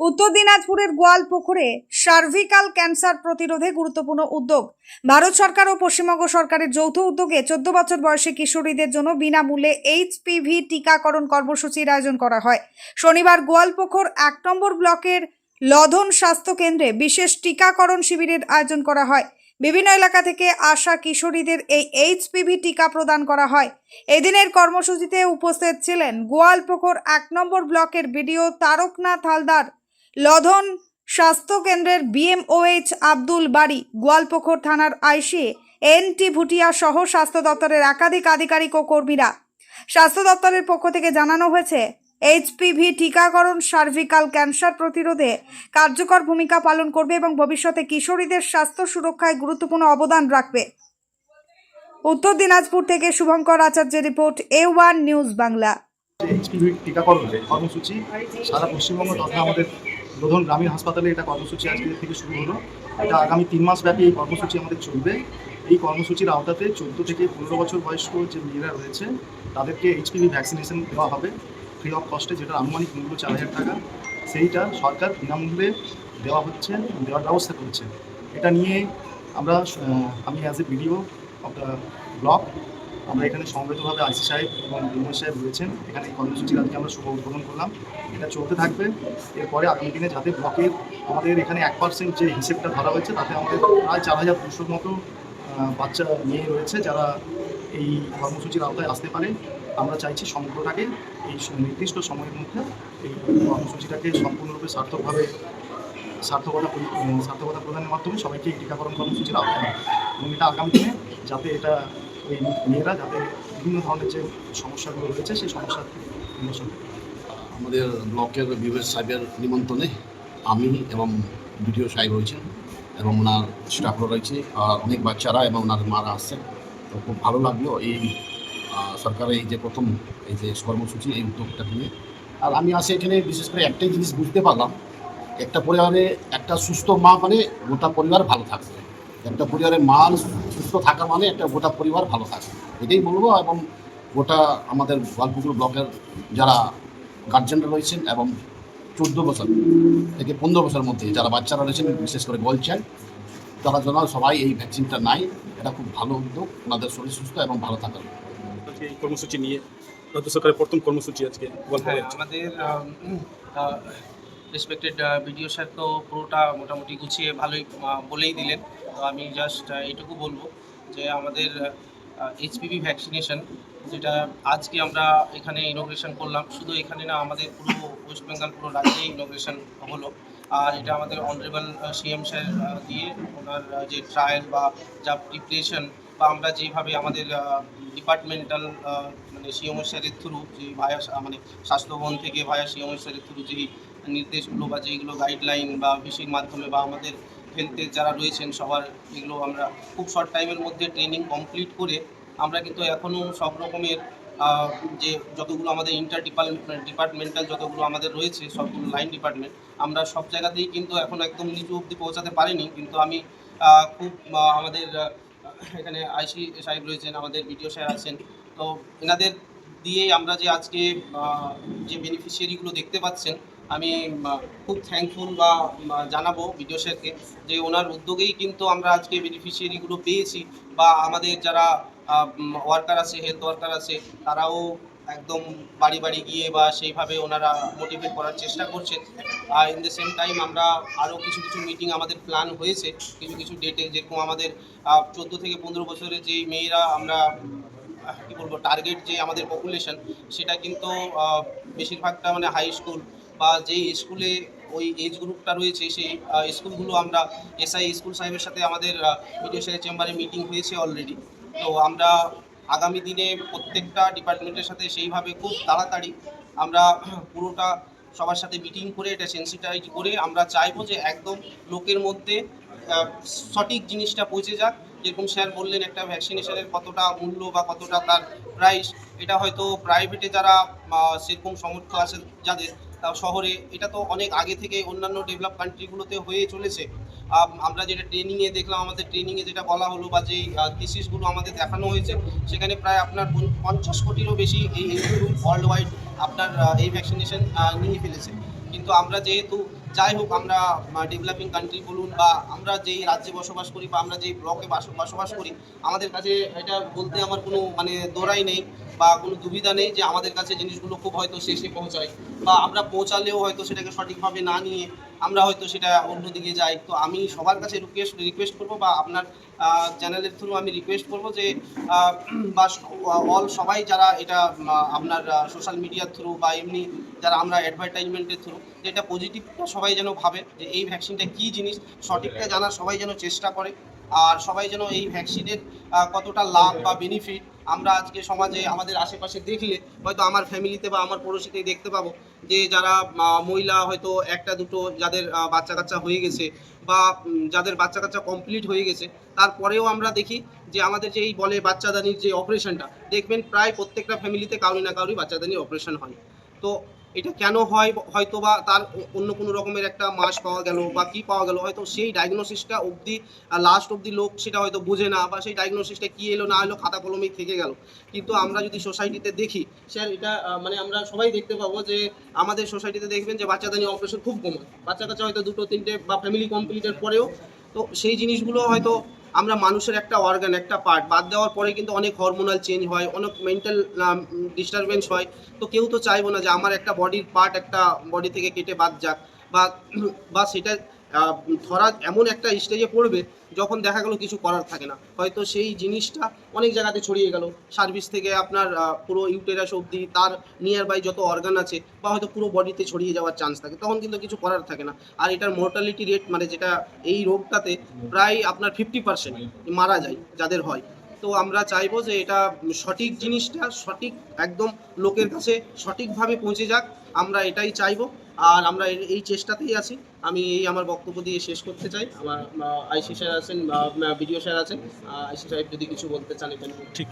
উত্তর দিনাজপুরের গোয়ালপুকুরে cervical cancer প্রতিরোধে গুরুত্বপূর্ণ উদ্যোগ। ভারত সরকার ও পশ্চিমবঙ্গ সরকারের যৌথ উদ্যোগে 14 বছর বয়সী কিশোরীদের জন্য বিনামূল্যে এইচপিভি টিকাকরণ কর্মসূচির আয়োজন করা হয়। শনিবার গোয়ালপুকুর 1 নম্বর ব্লকের লধন স্বাস্থ্য কেন্দ্রে বিশেষ টিকাকরণ শিবিরের আয়োজন করা হয়। বিভিন্ন এলাকা থেকে আসা কিশোরীদের এই এইচপিভি টিকা প্রদান করা হয়। এদিনের কর্মসূচিতে উপস্থিত ছিলেন গোয়ালপুকুর 1 নম্বর ব্লকের বিডিও তারকনাথ হালদার, লধন স্বাস্থ্য কেন্দ্রের বিএমওএইচ আব্দুল বাড়ি, গোয়ালপুকুর থানার আইসি এনটি ভুটিয়া সহ স্বাস্থ্য দপ্তরের একাধিক আধিকারিক ও কর্মীরা। স্বাস্থ্য দপ্তরের পক্ষ থেকে জানানো হয়েছে, এইচপিভি টিকাকরণ সার্ভিক্যাল ক্যান্সার প্রতিরোধে কার্যকর ভূমিকা পালন করবে এবং ভবিষ্যতে কিশোরীদের স্বাস্থ্য সুরক্ষায় গুরুত্বপূর্ণ অবদান রাখবে। উত্তর দিনাজপুর থেকে শুভঙ্কর আচার্যের report, A1 news Bangla. HPV টিকাকরণ কর্মসূচি সারা পশ্চিমবঙ্গ তথা আমাদের লধন গ্রামীণ হাসপাতালে এটা কর্মসূচি আজকে থেকে শুরু হলো। এটা আগামী 3 মাস ব্যাপী এই কর্মসূচি আমাদের চলবে। এই কর্মসূচির আওতাতে 14 থেকে 15 বছর বয়স্ক যে মেয়েরা রয়েছে তাদেরকে এইচপিভি ভ্যাকসিনেশন দেওয়া হবে ফ্রি অফ কস্টে, যেটা আনুমানিক মূল্য 4000 টাকা। সেইটা সরকার বিনামূল্যে দেওয়ার ব্যবস্থা করছে। এটা নিয়ে আমি as a BDO of the block, আমরা এখানে সমবেতভাবে আইসি সাহেব এবং বিএমও সাহেব রয়েছেন। এখানে এই কর্মসূচির আজকে আমরা শুভ উদ্বোধন করলাম। এটা চলতে থাকবে। এরপরে আগামী দিনে যাতে ব্লকের আমাদের এখানে 1% যে হিসেবটা ধরা হয়েছে তাতে আমাদের প্রায় 4200 মতো বাচ্চা মেয়ে রয়েছে যারা এই কর্মসূচির আওতায় আসতে পারে। আমরা চাইছি সমগ্রটাকে এই নির্দিষ্ট সময়ের মধ্যে এই কর্মসূচিটাকে সম্পূর্ণরূপে সার্থকতা প্রদানের মাধ্যমে সবাইকে এই টিকাকরণ কর্মসূচির আওতায় আনবে এবং এটা আগামী দিনে যাতে এটা ওই মেয়েরা যাতে বিভিন্ন ধরনের যে সমস্যাগুলো রয়েছে সেই সমস্যার নিরসন। আমাদের ব্লকের বিবেক সাহেবের নিমন্ত্রণে আমি এবং বিডিও সাহেব রয়েছেন এবং ওনার স্টাফরা রয়েছে, আর অনেক বাচ্চারা এবং ওনার মারা আসছেন। তো খুব ভালো লাগলো এই সরকারের এই যে প্রথম এই যে কর্মসূচি, এই উদ্যোগটা নিয়ে। আর আমি আসে এখানে বিশেষ করে একটাই জিনিস বুঝতে পারলাম, একটা পরিবারে একটা সুস্থ মা মানে গোটা পরিবার ভালো থাকবে। একটা পরিবারের মা সুস্থ থাকা মানে একটা গোটা পরিবার ভালো থাকবে, এটাই বলবো। এবং গোটা আমাদের গোয়ালপুকুর ব্লকের যারা গার্জেনরা রয়েছেন এবং 14 বছর থেকে 15 বছরের মধ্যে যারা বাচ্চারা রয়েছেন, বিশেষ করে গার্ল চাইল্ড, তারা যেন সবাই এই ভ্যাকসিনটা নেয়। এটা খুব ভালো উদ্যোগ, ওনাদের শরীর সুস্থ এবং ভালো থাকার। এই কর্মসূচি নিয়ে রাজ্য সরকারের প্রথম কর্মসূচি আজকে আমাদের রেসপেক্টেড বিডিও স্যার তো পুরোটা মোটামুটি গুছিয়ে ভালোই বলেই দিলেন। তো আমি জাস্ট এইটুকু বলবো যে আমাদের এইচপিভি ভ্যাকসিনেশন যেটা আজকে আমরা এখানে ইনোগ্রেশন করলাম, শুধু এখানে না, আমাদের পুরো ওয়েস্ট বেঙ্গল পুরো রাজ্যে ইনোগ্রেশন হলো। আর এটা আমাদের অনারেবল সিএম স্যার দিয়ে ওনার যে ট্রায়াল বা যা প্রিপারেশন বা আমরা যেভাবে আমাদের ডিপার্টমেন্টাল মানে সিএমও স্যারের থ্রু যে ভায়া মানে স্বাস্থ্যভবন থেকে ভায়া সিএমও স্যারের থ্রু যেই নির্দেশগুলো বা যেইগুলো গাইডলাইন বা ভিসির মাধ্যমে বা আমাদের হেলথের যারা রয়েছেন সবার, এগুলো আমরা খুব শর্ট টাইমের মধ্যে ট্রেনিং কমপ্লিট করে আমরা কিন্তু এখনও সব রকমের যে যতগুলো আমাদের ডিপার্টমেন্টাল যতগুলো আমাদের রয়েছে সবগুলো লাইন ডিপার্টমেন্ট, আমরা সব জায়গাতেই কিন্তু এখন একদম নিচু অবধি পৌঁছাতে পারিনি। কিন্তু আমি খুব আমাদের এখানে আইসি সাহেব রয়েছেন, আমাদের বিডিও স্যার আছেন, তো এনাদের দিয়েই আমরা যে আজকে যে বেনিফিশিয়ারিগুলো দেখতে পাচ্ছেন, আমি খুব থ্যাঙ্কফুল বা জানাবো বিডিও স্যারকে যে ওনার উদ্যোগেই কিন্তু আমরা আজকে বেনিফিশিয়ারিগুলো পেয়েছি। বা আমাদের যারা ওয়ার্কার আছে, হেলথ ওয়ার্কার আছে, তারাও একদম বাড়ি বাড়ি গিয়ে বা সেইভাবে ওনারা মোটিভেট করার চেষ্টা করছেন। আর ইন দ্য সেম টাইম আমরা আরও কিছু মিটিং আমাদের প্ল্যান হয়েছে কিছু ডেটে, যেরকম আমাদের 14 থেকে 15 বছরের যেই মেয়েরা আমরা কী বলবো টার্গেট যে আমাদের পপুলেশন, সেটা কিন্তু বেশিরভাগটা মানে হাই স্কুল বা যেই স্কুলে ওই এজ গ্রুপটা রয়েছে সেই স্কুলগুলো আমরা এসআই স্কুল সাহেবের সাথে আমাদের বিডিও সাহেবের চেম্বারে মিটিং হয়েছে অলরেডি। তো আমরা আগামী দিনে প্রত্যেকটা ডিপার্টমেন্টের সাথে সেইভাবে খুব তাড়াতাড়ি আমরা পুরোটা সবার সাথে মিটিং করে এটা সেন্সিটাইজ করে আমরা চাইবো যে একদম লোকের মধ্যে সঠিক জিনিসটা পৌঁছে যাক। যেরকম স্যার বললেন একটা ভ্যাকসিনেশনের কতটা মূল্য বা কতটা তার প্রাইস, এটা হয়তো প্রাইভেটে যারা সেরকম সামর্থ্য আছে যাদের, তাও শহরে এটা তো অনেক আগে থেকে অন্যান্য ডেভেলপ কান্ট্রিগুলোতে হয়ে চলেছে। আমরা যেটা ট্রেনিংয়ে দেখলাম, আমাদের ট্রেনিংয়ে যেটা বলা হলো বা যেই থিসিসগুলো আমাদের দেখানো হয়েছে, সেখানে প্রায় আপনার 50 কোটিরও বেশি এই ওয়ার্ল্ড ওয়াইড আপনার এই ভ্যাকসিনেশন নিয়ে ফেলেছে। কিন্তু আমরা যেহেতু যাই হোক, আমরা ডেভেলপিং কান্ট্রি বলুন বা আমরা যেই রাজ্যে বসবাস করি বা আমরা যেই ব্লকে বসবাস করি, আমাদের কাছে এটা বলতে আমার কোনো মানে দোরাই নেই বা কোনো দুবিধা নেই যে আমাদের কাছে জিনিসগুলো খুব হয়তো শেষে পৌঁছায় বা আমরা পৌঁছালেও হয়তো সেটাকে সঠিকভাবে না নিয়ে আমরা হয়তো সেটা অন্যদিকে যাই। তো আমি সবার কাছে রিকোয়েস্ট করব বা আপনার চ্যানেলের থ্রু আমি রিকোয়েস্ট করব যে বা সবাই যারা এটা আপনার সোশ্যাল মিডিয়ার থ্রু বা এমনি যারা আমরা অ্যাডভার্টাইজমেন্টের থ্রু, যেটা পজিটিভটা সবাই যেন ভাবে যে এই ভ্যাকসিনটা কী জিনিস, সঠিকটা জানার সবাই যেন চেষ্টা করে। আর সবাই যেন এই ভ্যাকসিনের কতটা লাভ বা বেনিফিট আমরা আজকে সমাজে আমাদের আশেপাশে দেখলে হয়তো আমার ফ্যামিলিতে বা আমার পড়োশিতে দেখতে পাবো যে যারা মহিলা হয়তো একটা দুটো যাদের বাচ্চা কাচ্চা হয়ে গেছে বা যাদের বাচ্চা কাচ্চা কমপ্লিট হয়ে গেছে, তারপরেও আমরা দেখি যে আমাদের যে এই বলে বাচ্চাদানির যে অপারেশনটা, দেখবেন প্রায় প্রত্যেকটা ফ্যামিলিতে কারোর না কারোরই বাচ্চাদানির অপারেশন হয়। তো এটা কেন হয়, হয়তো বা তার অন্য কোনো রকমের একটা মাস পাওয়া গেল বা কী পাওয়া গেল, হয়তো সেই ডায়াগনোসিসটা অবধি লাস্ট অবধি লোক সেটা হয়তো বোঝে না বা সেই ডায়াগনোসিসটা কী এলো না এলো খাতা কলমেই থেকে গেল। কিন্তু আমরা যদি সোসাইটিতে দেখি স্যার, এটা মানে আমরা সবাই দেখতে পাবো যে আমাদের সোসাইটিতে দেখবেন যে বাচ্চাদানি অপারেশন খুব কম হয়, বাচ্চা কাচ্চা হয়তো দুটো তিনটে বা ফ্যামিলি কমপ্লিটের পরেও। তো সেই জিনিসগুলো হয়তো আমরা মানুষের একটা অর্গান, একটা পার্ট বাদ দেওয়ার পরে কিন্তু অনেক হরমোনাল চেঞ্জ হয়, অনেক মেন্টাল ডিস্টারবেন্স হয়। তো কেউ তো চাইবো না যে আমার একটা বডির পার্ট একটা বডি থেকে কেটে বাদ যাক বা বা সেটা ধরা এমন একটা স্টেজে পড়বে যখন দেখা গেল কিছু করার থাকে না। হয়তো সেই জিনিসটা অনেক জায়গাতে ছড়িয়ে গেল, সার্ভিস থেকে আপনার পুরো ইউটেরাস অবধি তার নিয়ার বাই যত অর্গান আছে বা হয়তো পুরো বডিতে ছড়িয়ে যাওয়ার চান্স থাকে, তখন কিন্তু কিছু করার থাকে না। আর এটার মর্টালিটি রেট মানে যেটা এই রোগটাতে প্রায় আপনার 50% মারা যায় যাদের হয়। তো আমরা চাইবো যে এটা সঠিক জিনিসটা সঠিক একদম লোকের কাছে সঠিকভাবে পৌঁছে যাক, আমরা এটাই চাইবো। আর আমরা এই চেষ্টাতেই আছি। আমি এই আমার বক্তব্য দিয়ে শেষ করতে চাই। আমার আইসি স্যার আছেন, বিডিও স্যার আছেন, আইসি সাহেব যদি কিছু বলতে চান এখানে। ঠিক